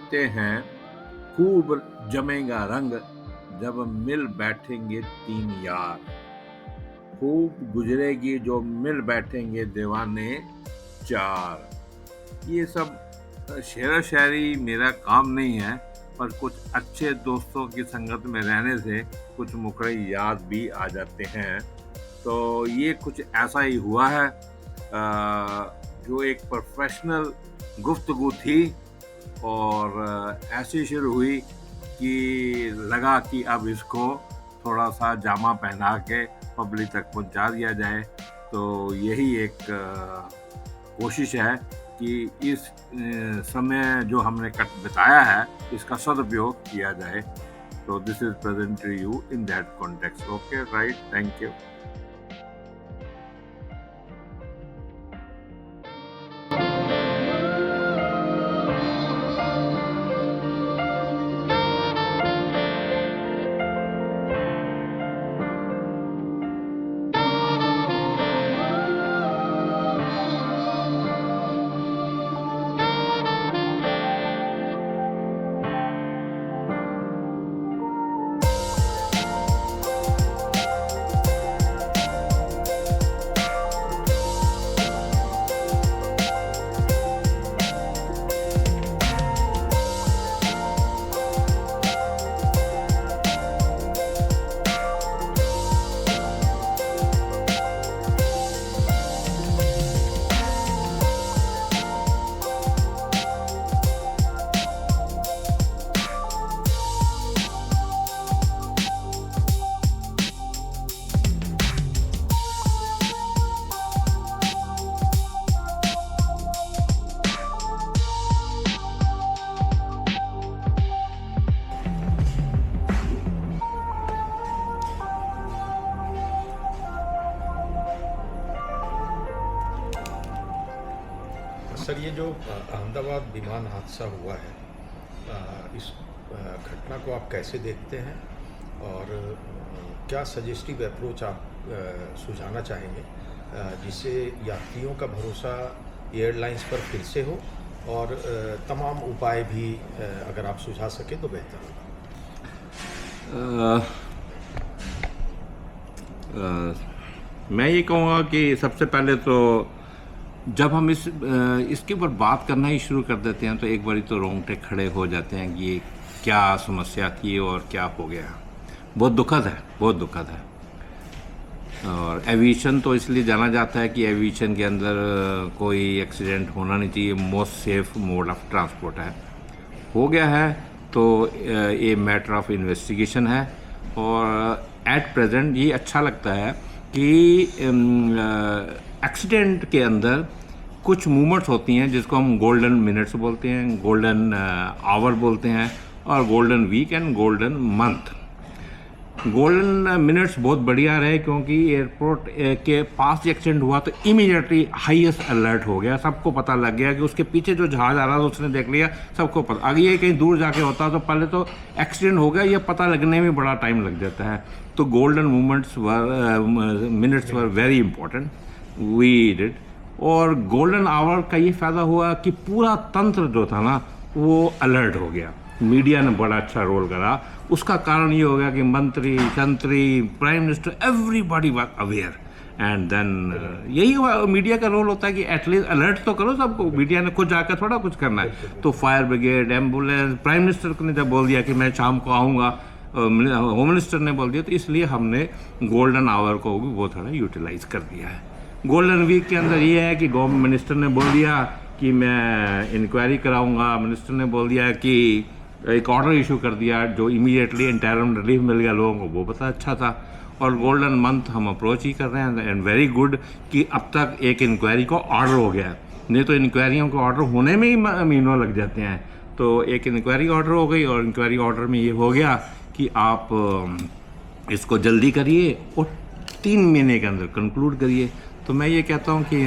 कहते हैं खूब जमेगा रंग जब मिल बैठेंगे तीन यार। खूब गुजरेगी जो मिल बैठेंगे दीवाने चार। ये सब शेर व शायरी मेरा काम नहीं है, पर कुछ अच्छे दोस्तों की संगत में रहने से कुछ मुखड़े याद भी आ जाते हैं। तो ये कुछ ऐसा ही हुआ है, जो एक प्रोफेशनल गुफ्तगू थी और ऐसी शुरू हुई कि लगा कि अब इसको थोड़ा सा जामा पहना के पब्लिक तक पहुंचा दिया जाए। तो यही एक कोशिश है कि इस समय जो हमने कट बिताया है इसका सदुपयोग किया जाए। तो this is present to you in that context. Okay, right, thank you. Sir, ये जो अहमदाबाद विमान हादसा हुआ है, इस घटना को आप कैसे देखते हैं और क्या सजेस्टिव अप्रोच आप सुझाना चाहेंगे जिससे यात्रियों का भरोसा एयरलाइंस पर फिर से हो और तमाम उपाय भी अगर आप सुझा सकें तो बेहतर होगा। मैं ये कहूँगा कि सबसे पहले तो जब हम इसके ऊपर बात करना ही शुरू कर देते हैं तो एक बारी तो रोंगटे खड़े हो जाते हैं कि ये क्या समस्या थी और क्या हो गया। बहुत दुखद है, बहुत दुखद है। और एविएशन तो इसलिए जाना जाता है कि एविएशन के अंदर कोई एक्सीडेंट होना नहीं चाहिए, most safe mode of transport है। हो गया है तो ये मैटर ऑफ इन्वेस्टिगेशन है। और एट प्रेजेंट ये अच्छा लगता है कि एक्सीडेंट के अंदर कुछ मूवमेंट्स होती हैं जिसको हम गोल्डन मिनट्स बोलते हैं, गोल्डन आवर बोलते हैं, और golden week and golden month. Golden minutes बहुत बढ़िया रहे क्योंकि एयरपोर्ट के पास एक्सीडेंट हुआ तो इमीडिएटली हाईएस्ट अलर्ट हो गया, सबको पता लग गया कि उसके पीछे जो जहाज आ रहा था उसने देख लिया, सबको पता। अगर ये कहीं दूर जाके होता तो पहले तो एक्सीडेंट हो गया, ये पता लगने में बड़ा टाइम लग जाता है। तो golden moments minutes were very important, we did. और गोल्डन आवर का ये फ़ायदा हुआ कि पूरा तंत्र जो था ना वो अलर्ट हो गया, मीडिया ने बड़ा अच्छा रोल करा। उसका कारण ये हो गया कि मंत्री, शंत्री, prime minister, everybody was aware. And then यही मीडिया का रोल होता है कि एटलीस्ट अलर्ट तो करो सबको। मीडिया ने खुद जाकर थोड़ा कुछ करना है। तो fire brigade, ambulance, prime minister ने जब बोल दिया कि मैं शाम को आऊँगा, होम मिनिस्टर ने बोल दिया, तो इसलिए हमने गोल्डन आवर को भी वो थोड़ा यूटिलाइज कर दिया है। गोल्डन वीक के अंदर ये है कि गवर्नमेंट मिनिस्टर ने बोल दिया कि मैं इंक्वायरी कराऊंगा, मिनिस्टर ने बोल दिया कि एक ऑर्डर इशू कर दिया, जो इमीडिएटली इंटरिम रिलीफ मिल गया लोगों को, वो पता अच्छा था। और गोल्डन मंथ हम अप्रोच ही कर रहे हैं एंड वेरी गुड कि अब तक एक इंक्वायरी को ऑर्डर हो गया, नहीं तो इंक्वायरियों को ऑर्डर होने में ही महीनों लग जाते हैं। तो एक इंक्वायरी ऑर्डर हो गई और इंक्वायरी ऑर्डर में ये हो गया कि आप इसको जल्दी करिए और 3 महीने के अंदर कंक्लूड करिए। तो मैं ये कहता हूँ कि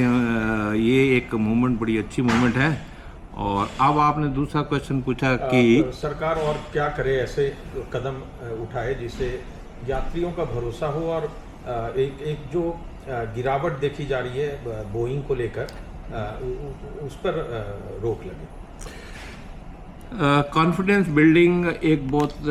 ये एक मूवमेंट बड़ी अच्छी मूवमेंट है। और अब आपने दूसरा क्वेश्चन पूछा कि सरकार और क्या करे, ऐसे कदम उठाए जिससे यात्रियों का भरोसा हो और एक जो गिरावट देखी जा रही है बोइंग को लेकर, उस पर रोक लगे। कॉन्फिडेंस बिल्डिंग एक बहुत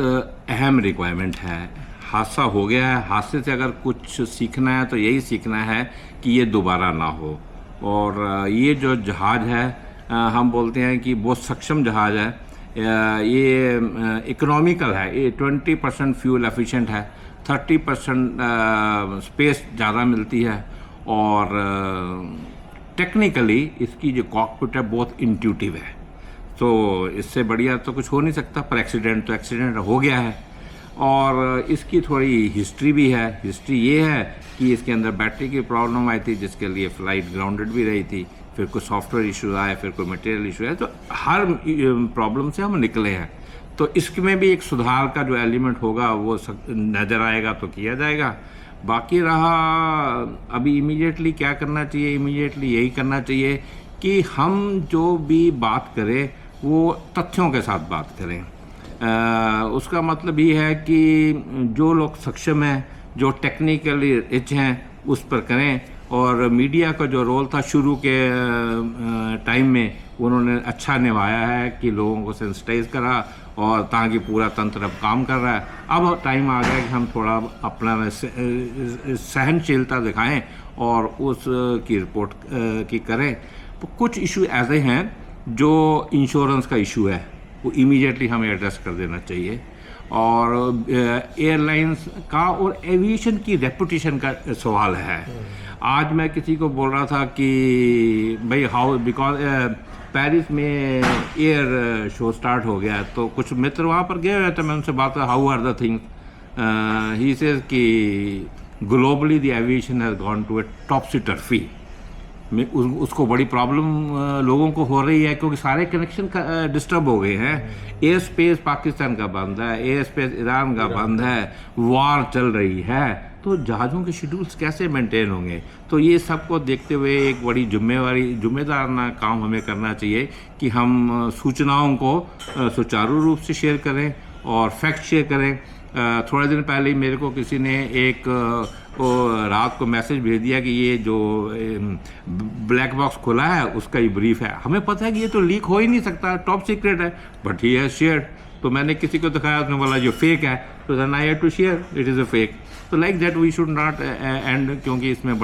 अहम रिक्वायरमेंट है। हादसा हो गया है, हादसे से अगर कुछ सीखना है तो यही सीखना है कि ये दोबारा ना हो। और ये जो जहाज़ है, हम बोलते हैं कि बहुत सक्षम जहाज़ है। ये इकोनॉमिकल है, ये 20% फ्यूल एफिशिएंट है, 30% स्पेस ज़्यादा मिलती है, और टेक्निकली इसकी जो कॉकपिट है बहुत इंट्यूटिव है। तो इससे बढ़िया तो कुछ हो नहीं सकता, पर एक्सीडेंट तो एक्सीडेंट हो गया है। और इसकी थोड़ी हिस्ट्री भी है। हिस्ट्री ये है कि इसके अंदर बैटरी की प्रॉब्लम आई थी, जिसके लिए फ़्लाइट ग्राउंडेड भी रही थी, फिर कुछ सॉफ्टवेयर इशू आए, फिर कोई मटेरियल इशू आए, तो हर प्रॉब्लम से हम निकले हैं। तो इसमें भी एक सुधार का जो एलिमेंट होगा वो नज़र आएगा तो किया जाएगा। बाकी रहा अभी इमीडिएटली क्या करना चाहिए, इमीडिएटली यही करना चाहिए कि हम जो भी बात करें वो तथ्यों के साथ बात करें। उसका मतलब ये है कि जो लोग सक्षम हैं, जो टेक्निकली रिच हैं, उस पर करें। और मीडिया का जो रोल था शुरू के टाइम में, उन्होंने अच्छा निभाया है कि लोगों को सेंसिटाइज करा, और ताकि पूरा तंत्र अब काम कर रहा है। अब टाइम आ गया कि हम थोड़ा अपना सहनशीलता दिखाएं और उस की रिपोर्ट की करें। तो कुछ इशू ऐसे हैं जो इंश्योरेंस का इशू है, वो इमीडिएटली हमें एड्रेस कर देना चाहिए। और एयरलाइंस का और एविएशन की रेपुटेशन का सवाल है। आज मैं किसी को बोल रहा था कि भाई हाउ, बिकॉज पेरिस में एयर शो स्टार्ट हो गया है, तो कुछ मित्र वहाँ पर गए हुए थे, मैं उनसे बात किया, how are the things, he says कि globally the aviation has gone to a topsy turvy. उसको बड़ी प्रॉब्लम लोगों को हो रही है, क्योंकि सारे कनेक्शन डिस्टर्ब हो गए हैं। एयर स्पेस पाकिस्तान का बंद है, एयर स्पेस ईरान का बंद है, वार चल रही है, तो जहाज़ों के शेड्यूल्स कैसे मेंटेन होंगे। तो ये सब को देखते हुए एक बड़ी जिम्मेदाराना काम हमें करना चाहिए कि हम सूचनाओं को सुचारू रूप से शेयर करें और फैक्ट शेयर करें। थोड़े दिन पहले ही मेरे को किसी ने एक रात को मैसेज भेज दिया कि ये जो ब्लैक बॉक्स खुला है उसका ही ब्रीफ है। हमें पता है कि ये तो लीक हो ही नहीं सकता, टॉप सीक्रेट है, बट ही हैज़ शेयर्ड। तो मैंने किसी को दिखाया, उसने बोला जो फेक है, तो then I have to share it is a fake. तो like that we should not end, क्योंकि इसमें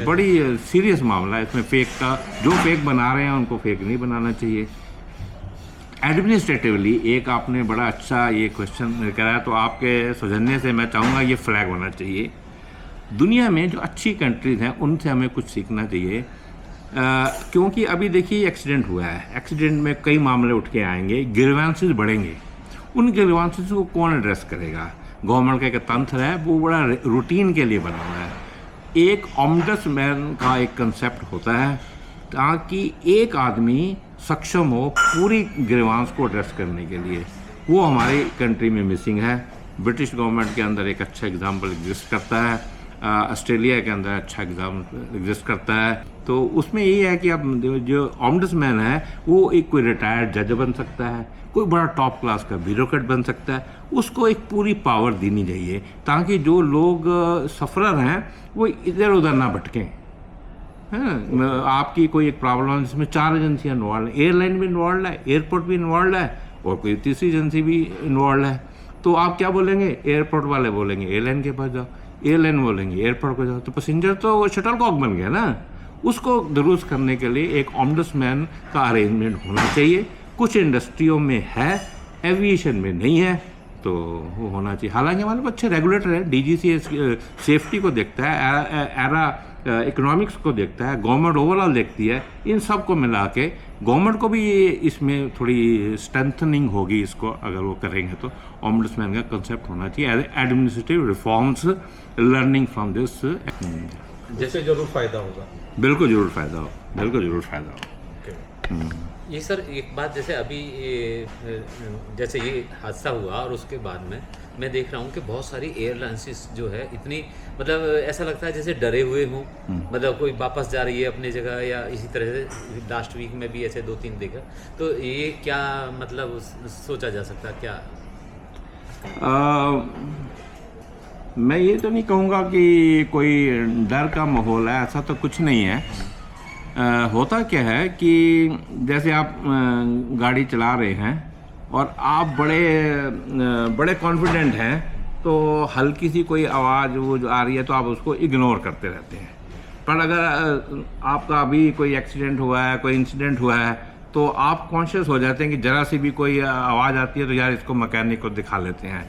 बड़ी सीरियस मामला है। इसमें फेक का, जो फेक बना रहे हैं उनको फेक नहीं बनाना चाहिए। एडमिनिस्ट्रेटिवली एक आपने बड़ा अच्छा ये क्वेश्चन कराया, तो आपके सौजन्य से मैं चाहूँगा ये फ्लैग होना चाहिए। दुनिया में जो अच्छी कंट्रीज़ हैं उनसे हमें कुछ सीखना चाहिए, क्योंकि अभी देखिए एक्सीडेंट हुआ है, एक्सीडेंट में कई मामले उठ के आएंगे, ग्रीवेंसेस बढ़ेंगे। उन ग्रीवेंसेस को कौन एड्रेस करेगा? गवर्नमेंट का एक तंत्र है, वो बड़ा रूटीन के लिए बना हुआ है। एक ऑम्बड्समैन का एक कंसेप्ट होता है, ताकि एक आदमी सक्षम हो पूरी ग्रीवांस को एड्रेस करने के लिए। वो हमारी कंट्री में मिसिंग है। ब्रिटिश गवर्नमेंट के अंदर एक अच्छा एग्जाम्पल एग्जिस्ट करता है, ऑस्ट्रेलिया के अंदर अच्छा एग्जाम्पल एग्जिस्ट करता है। तो उसमें यही है कि अब जो ऑम्बड्समैन है वो एक कोई रिटायर्ड जज बन सकता है, कोई बड़ा टॉप क्लास का ब्यूरोक्रेट बन सकता है। उसको एक पूरी पावर देनी चाहिए, ताकि जो लोग सफरर हैं वो इधर उधर ना भटकें। है आपकी कोई एक प्रॉब्लम है जिसमें 4 एजेंसियाँ इन्वॉल्व हैं, एयरलाइन भी इन्वॉल्व है, एयरपोर्ट भी इन्वॉल्व है, और कोई तीसरी एजेंसी भी इन्वॉल्व है। तो आप क्या बोलेंगे? एयरपोर्ट वाले बोलेंगे एयरलाइन के पास जाओ, एयरलाइन बोलेंगे एयरपोर्ट को जाओ, तो पैसेंजर तो शटलकॉक बन गया ना। उसको दुरुस्त करने के लिए एक ऑम्बड्समैन का अरेंजमेंट होना चाहिए। कुछ इंडस्ट्रियों में है, एविएशन में नहीं है, तो वो होना चाहिए। हालांकि हमारे पास अच्छे रेगुलेटर है, डीजीसी सेफ्टी को देखता है, एरा इकोनॉमिक्स को देखता है, गवर्नमेंट ओवरऑल देखती है। इन सब को मिला के गवर्नमेंट को भी इसमें थोड़ी स्ट्रेंथनिंग होगी, इसको अगर वो करेंगे तो। ऑम्बड्समैन का कंसेप्ट होना चाहिए, administrative reforms, learning from this. जैसे जरूर फ़ायदा होगा, बिल्कुल ज़रूर फ़ायदा हो, बिल्कुल ज़रूर फ़ायदा हो। ये सर एक बात, जैसे अभी जैसे ये हादसा हुआ और उसके बाद में मैं देख रहा हूँ कि बहुत सारी एयरलाइंसेस जो है इतनी, मतलब ऐसा लगता है जैसे डरे हुए हों, मतलब कोई वापस जा रही है अपनी जगह, या इसी तरह से लास्ट वीक में भी ऐसे 2-3 देखा। तो ये क्या मतलब सोचा जा सकता है क्या? मैं ये तो नहीं कहूँगा कि कोई डर का माहौल है, ऐसा तो कुछ नहीं है। होता क्या है कि जैसे आप गाड़ी चला रहे हैं और आप बड़े कॉन्फिडेंट हैं, तो हल्की सी कोई आवाज़ वो जो आ रही है तो आप उसको इग्नोर करते रहते हैं। पर अगर आपका अभी कोई एक्सीडेंट हुआ है, कोई इंसिडेंट हुआ है, तो आप कॉन्शियस हो जाते हैं कि ज़रा सी भी कोई आवाज़ आती है तो यार इसको मैकेनिक को दिखा लेते हैं,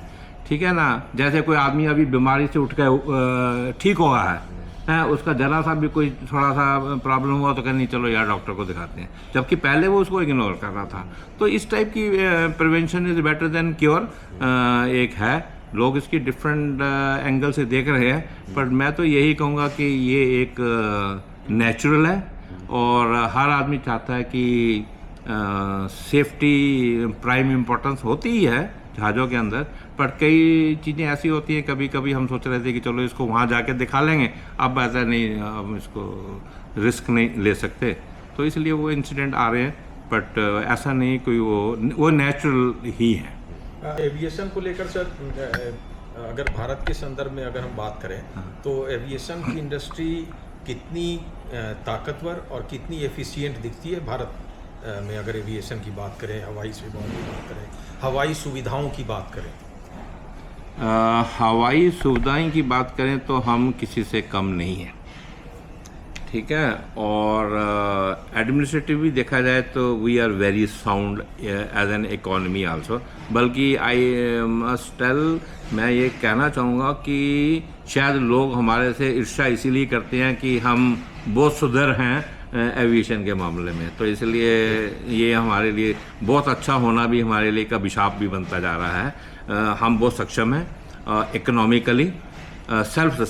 ठीक है ना। जैसे कोई आदमी अभी बीमारी से उठ कर ठीक हो रहा है, उसका ज़रा सा भी कोई थोड़ा सा प्रॉब्लम हुआ तो कहनी चलो यार डॉक्टर को दिखाते हैं, जबकि पहले वो उसको इग्नोर कर रहा था। तो इस टाइप की prevention is better than cure एक है। लोग इसकी डिफरेंट एंगल से देख रहे हैं, पर मैं तो यही कहूँगा कि ये एक नेचुरल है और हर आदमी चाहता है कि सेफ्टी प्राइम इम्पोर्टेंस होती ही है जहाज़ों के अंदर। पर कई चीज़ें ऐसी होती हैं, कभी कभी हम सोच रहे थे कि चलो इसको वहाँ जाके दिखा लेंगे, अब ऐसा नहीं, हम इसको रिस्क नहीं ले सकते, तो इसलिए वो इंसिडेंट आ रहे हैं। बट ऐसा नहीं कोई वो नेचुरल ही है। एविएशन को लेकर सर, अगर भारत के संदर्भ में अगर हम बात करें तो एविएशन की इंडस्ट्री कितनी ताकतवर और कितनी एफिशिएंट दिखती है भारत में, अगर एविएशन की बात करें, हवाई सेवाओं की बात करें, हवाई सुविधाओं की बात करें? हवाई सुविधाएं की बात करें तो हम किसी से कम नहीं हैं, ठीक है। और एडमिनिस्ट्रेटिव भी देखा जाए तो we are very sound as an economy also. बल्कि आई मस्ट टेल, मैं ये कहना चाहूँगा कि शायद लोग हमारे से ईर्ष्या इसीलिए करते हैं कि हम बहुत सुधर हैं एविएशन के मामले में, तो इसलिए ये हमारे लिए बहुत अच्छा होना भी हमारे लिए एक अभिशाप भी बनता जा रहा है। हम बहुत सक्षम हैं इकोनॉमिकली, सेल्फ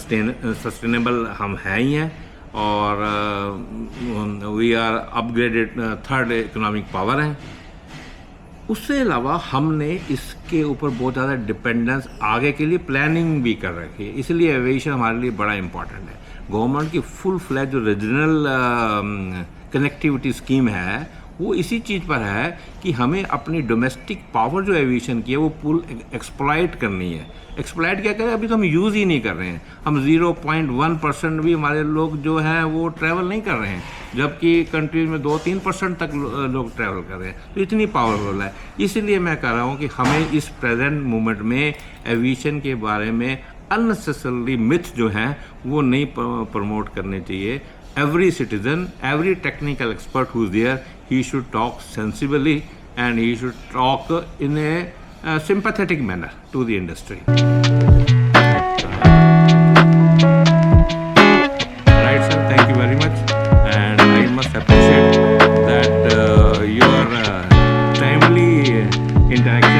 सस्टेनेबल हम हैं ही हैं, और we are upgraded third economic power हैं। उससे अलावा हमने इसके ऊपर बहुत ज़्यादा डिपेंडेंस आगे के लिए प्लानिंग भी कर रखी है, इसलिए एविएशन हमारे लिए बड़ा इम्पॉर्टेंट है। गवर्नमेंट की फुल फ्लैज जो रीजनल कनेक्टिविटी स्कीम है वो इसी चीज़ पर है कि हमें अपनी डोमेस्टिक पावर जो एविएशन की है वो फुल एक्सप्लॉइट करनी है। एक्सप्लॉइट क्या करें, अभी तो हम यूज़ ही नहीं कर रहे हैं। हम 0.1% भी हमारे लोग जो हैं वो ट्रैवल नहीं कर रहे हैं, जबकि कंट्रीज में 2-3% तक लोग ट्रैवल कर रहे हैं, तो इतनी पावरफुल है। इसीलिए मैं कह रहा हूँ कि हमें इस प्रेजेंट मोमेंट में एविएशन के बारे में अननेसेसरी मिथ जो हैं वो नहीं प्रमोट करने चाहिए। Every citizen, every technical expert who's there, he should talk sensibly and he should talk in a sympathetic manner to the industry. Right, sir. Thank you very much, and I must appreciate that your timely interaction.